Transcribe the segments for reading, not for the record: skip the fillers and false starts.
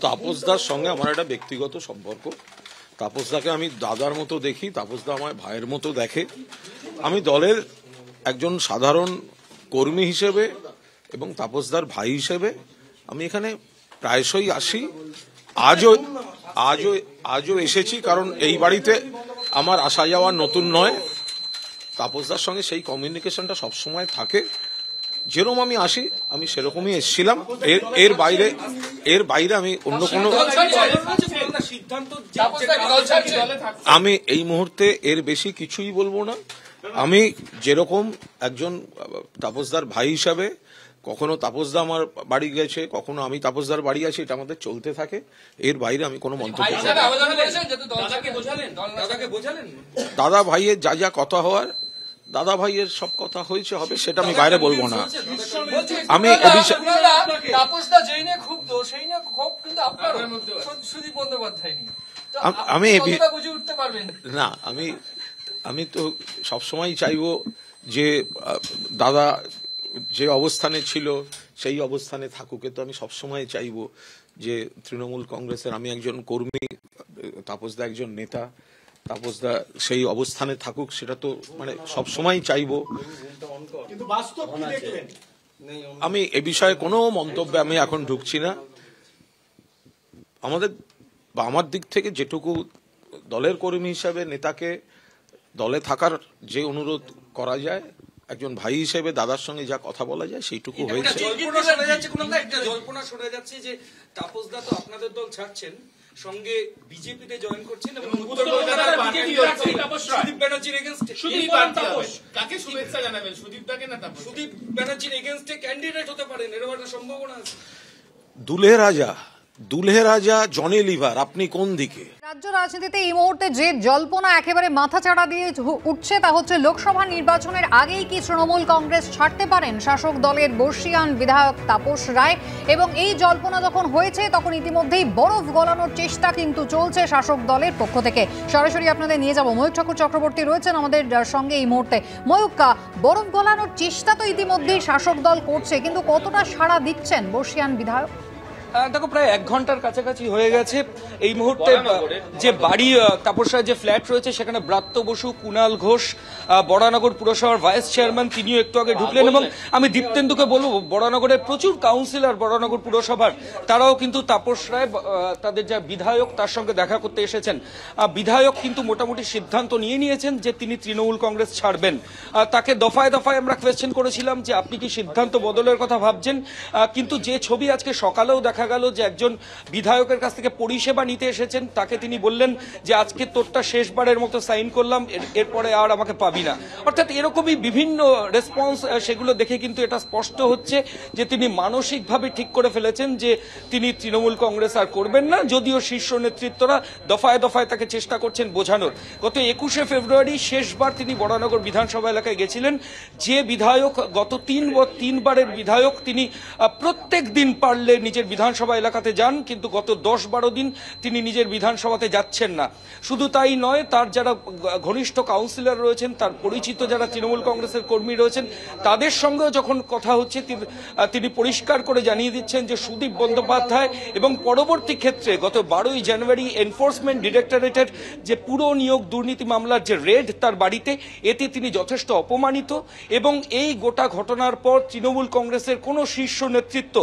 তাপসদার সঙ্গে আমার একটা ব্যক্তিগত সম্পর্ক। তাপসদাকে আমি দাদার মতো দেখি, তাপসদা আমার ভাইয়ের মতো দেখে। আমি দলের একজন সাধারণ কর্মী হিসেবে এবং তাপসদার ভাই হিসেবে আমি এখানে প্রায়শই আসি। আজও এসেছি, কারণ এই বাড়িতে আমার আসা যাওয়া নতুন নয়। তাপসদার সঙ্গে সেই কমিউনিকেশনটা সবসময় থাকে। যেরকম আমি আসি আমি সেরকমই এসেছিলাম। এর বাইরে আমি অন্য কোনো আমি এই মুহূর্তে এর বেশি কিছুই বলবো না। আমি যেরকম একজন তাপসদার ভাই হিসাবে, কখনো তাপসদা আমার বাড়ি গেছে, কখনো আমি তাপসদার বাড়ি আছি, এটা আমাদের চলতে থাকে। এর বাইরে আমি কোনো মন্তব্য করব না। দাদা ভাইয়ের যা যা কথা হওয়ার, দাদা ভাইয়ের সব কথা হয়েছে হবে, সেটা আমি বাইরে বলবো না। আমি আমি তো সবসময় চাইবো যে দাদা যে অবস্থানে ছিল সেই অবস্থানে থাকুক। তো আমি সবসময় চাইবো যে তৃণমূল কংগ্রেসের আমি একজন কর্মী, তাপসদা একজন নেতা, তাপসদা সেই অবস্থানে থাকুক, সেটা তো মানে সবসময় চাইবো। আমি এ বিষয়ে কোনো মন্তব্যে আমি এখন ঢুকছি না। আমার দিক থেকে যেটুকু দলের কর্মী হিসাবে নেতাকে দলে থাকার যে অনুরোধ করা যায়, একজন ভাই হিসেবে দাদার সঙ্গে যা কথা বলা যায় সেইটুকু হয়েছে। জল্পনা শোনা যাচ্ছে যে তাপসদা তো আপনাদের দল ছাড়ছেন, সঙ্গে বিজেপিতে জয়েন করছেন এবং সুদীপ ব্যানার্জির এগেইনস্টে সুদীপ ব্যানার্জির এগেইনস্টে ক্যান্ডিডেট হতে পারেন, এরকম একটা সম্ভাবনা আছে। দুলহে রাজা জনে লিভার, আপনি কোন দিকে? রাজ্য রাজনীতিতে এই মুহূর্তে যে জল্পনা একেবারে মাথাচাড়া দিয়ে উঠছে তা হচ্ছে লোকসভা নির্বাচনের আগেই কি তৃণমূল কংগ্রেস ছাড়তে পারেন শাসক দলের বর্ষীয়ান বিধায়ক তাপস রায়। এবং এই জল্পনা যখন হয়েছে তখন ইতিমধ্যেই বরফ গলানোর চেষ্টা কিন্তু চলছে শাসক দলের পক্ষ থেকে। সরাসরি আপনাদের নিয়ে যাব, ময়ূক ঠাকুর চক্রবর্তী রয়েছেন আমাদের সঙ্গে এই মুহূর্তে। ময়ূক, বরফ গলানোর চেষ্টা তো ইতিমধ্যেই শাসক দল করছে, কিন্তু কতটা সাড়া দিচ্ছেন বর্ষীয়ান বিধায়ক? দেখো, প্রায় 1 ঘন্টার কাছাকাছি হয়ে গেছে। এই মুহূর্তে যে বাড়ি তাপস রায় যে ফ্ল্যাট রয়েছে সেখানে ব্রাত্য বসু, কুণাল ঘোষ, বড়ানগর পুরসভার ভাইস চেয়ারম্যান, তিনিও একটু আগে ঢুকলেন। এবং আমি দীপ্তেন্দুকে বলবো, বড়ানগরের প্রচুর কাউন্সিলর বড়ানগর পুরসভার, তারাও কিন্তু তাপস রায় তাদের যা বিধায়ক তার সঙ্গে দেখা করতে এসেছেন। বিধায়ক কিন্তু মোটামুটি সিদ্ধান্ত নিয়েছেন যে তিনি তৃণমূল কংগ্রেস ছাড়বেন। তাকে দফায় দফায় আমরা কোয়েশ্চেন করেছিলাম যে আপনি কি সিদ্ধান্ত বদলের কথা ভাবছেন, কিন্তু যে ছবি আজকে সকালেও দেখা গেল যে একজন বিধায়কের কাছ থেকে পরিষেবা নিতে এসেছেন, তাকে তিনি বললেন যে আজকে তোরটা শেষবারের মতো সাইন করলাম, এরপরে আর আমাকে পাবি না। অর্থাৎ এরকমই বিভিন্ন রেসপন্স, সেগুলো দেখে কিন্তু এটা স্পষ্ট হচ্ছে যে তিনি মানসিকভাবে ঠিক করে ফেলেছেন যে তিনি তৃণমূল কংগ্রেস আর করবেন না, যদিও শীর্ষ নেতৃত্বরা দফায় দফায় তাকে চেষ্টা করছেন বোঝানোর। গত 21শে ফেব্রুয়ারি শেষবার তিনি বড়ানগর বিধানসভা এলাকায় গেছিলেন। যে বিধায়ক গত 3 বারের বিধায়ক, তিনি প্রত্যেক দিন পারলে নিজের বিধানসভা এলাকাতে যান, কিন্তু গত 10-12 দিন তিনি নিজের বিধানসভাতে যাচ্ছেন না। শুধু তাই নয়, তার যারা ঘনিষ্ঠ কাউন্সিলর রয়েছেন, তার পরিচিত যারা তৃণমূল কংগ্রেসের কর্মী রয়েছেন, তাদের সঙ্গেও যখন কথা হচ্ছে তিনি পরিষ্কার করে জানিয়ে দিচ্ছেন যে সুদীপ বন্দ্যোপাধ্যায় এবং পরবর্তী ক্ষেত্রে গত 12ই জানুয়ারি এনফোর্সমেন্ট ডিরেক্টরেটের যে পুরো নিয়োগ দুর্নীতি মামলার যে রেড তার বাড়িতে, এতে তিনি যথেষ্ট অপমানিত। এবং এই গোটা ঘটনার পর তৃণমূল কংগ্রেসের কোনো শীর্ষ নেতৃত্ব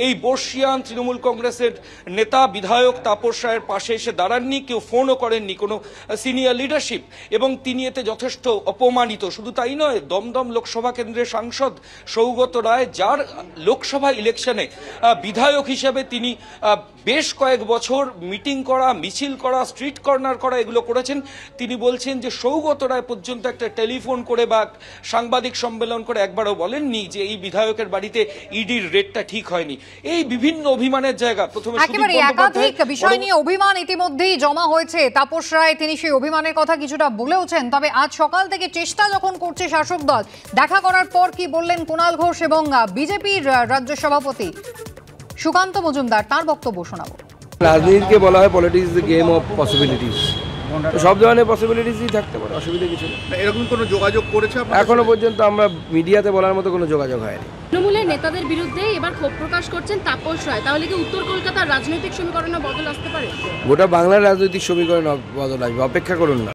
এই বর্ষীয়ান তৃণমূল কংগ্রেসের নেতা বিধায়ক তাপস রায়ের পাশে এসে দাঁড়াননি, কেউ ফোনও করেননি কোনো সিনিয়র লিডারশিপ, এবং তিনি এতে যথেষ্ট অপমানিত। শুধু তাই নয়, দমদম লোকসভা কেন্দ্রের সাংসদ সৌগত রায়, যার লোকসভা ইলেকশনে বিধায়ক হিসেবে তিনি বেশ কয়েক বছর মিটিং করা, মিছিল করা, স্ট্রিট কর্নার করা এগুলো করেছেন, তিনি বলছেন যে সৌগত রায় পর্যন্ত একটা টেলিফোন করে বা সাংবাদিক সম্মেলন করে একবারও বলেননি যে এই বিধায়কের বাড়িতে ইডির রেটটা ঠিক হয়নি। এই বিভিন্ন অভিমানের জায়গা। প্রথমে একেবারে একাধিক বিষয় নিয়ে অভিমান ইতিমধ্যেই জমা হয়েছে। তাপস রায় তিনি সেই অভিমানের কথা কিছুটা বলেওছেন। তবে আজ সকাল থেকে চেষ্টা যখন করছে শাসক দল, দেখা করার পর কি বললেন কুণাল ঘোষ এবং বিজেপির রাজ্য সভাপতি সুকান্ত মজুমদার, তার বক্তব্য শোনাবো। রাজনীতিকে বলা হয় politics is the game of possibilities. তো সব ধরনের পসিবিলিটিসই থাকতে পারে, অসুবিধা কিছু নেই। এরকম কোনো যোগাযোগ করেছে এখনো পর্যন্ত আমরা মিডিয়াতে বলার মতো কোনো যোগাযোগ হয়নি। তৃণমূলের নেতাদের বিরুদ্ধে এবার ক্ষোভ প্রকাশ করছেন তাপস রায়, তাহলে কি উত্তর কলকাতার রাজনৈতিক সমীকরণে বদল আসতে পারে? গোটা বাংলার রাজনৈতিক সমীকরণ বদল আসবে, অপেক্ষা করুন না।